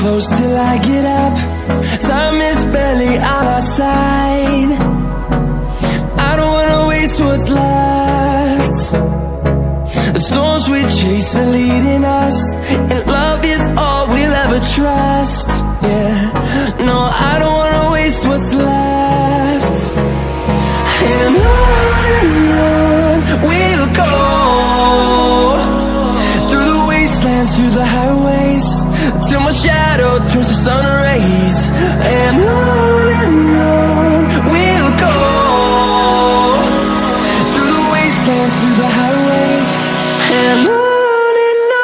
close till I get up. Time is barely on our side. I don't wanna waste what's left. The storms we chase are leading us, and love is all we'll ever trust. Yeah, no, I don't wanna waste what's left. And on we'll go, through the wastelands, through the highways, till my shadow turns to sun rays. And on we'll go, through the wastelands, through the highways, and on we'll go.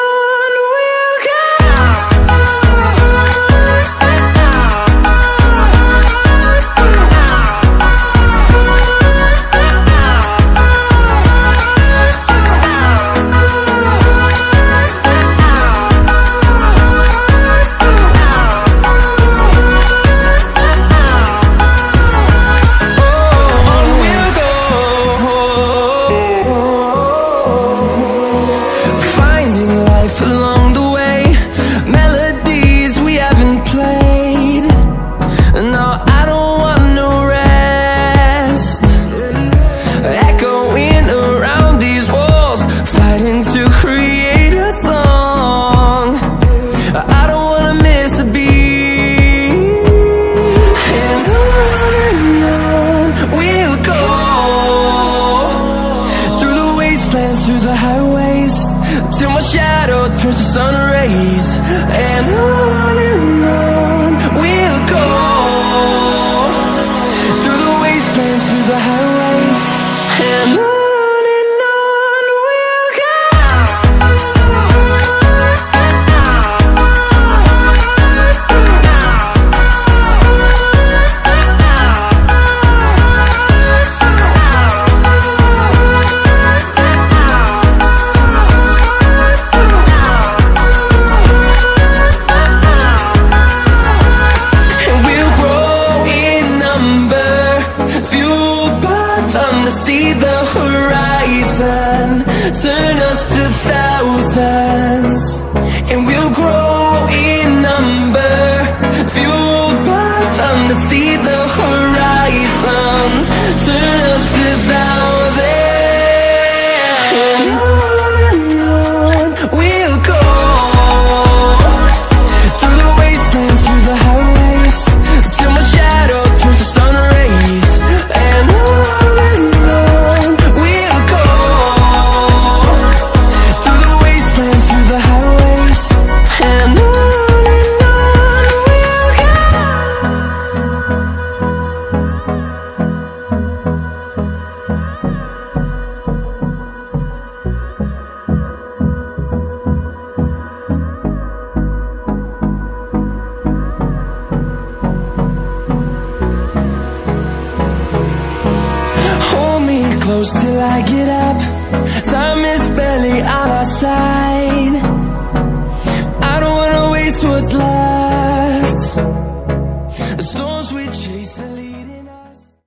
Through the highways, till my shadow turns to sun rays. And on we'll go, through the wastelands, through the highways, and on we'll go. See the horizon, turn us to thousands, and we'll grow in number, fueled by them to see the horizon, turn us to thousands. And on we'll go, through the wastelands, through the highways, till my shadow turns to sun rays. And close till I get up. Time is barely on our side. I don't wanna waste what's left.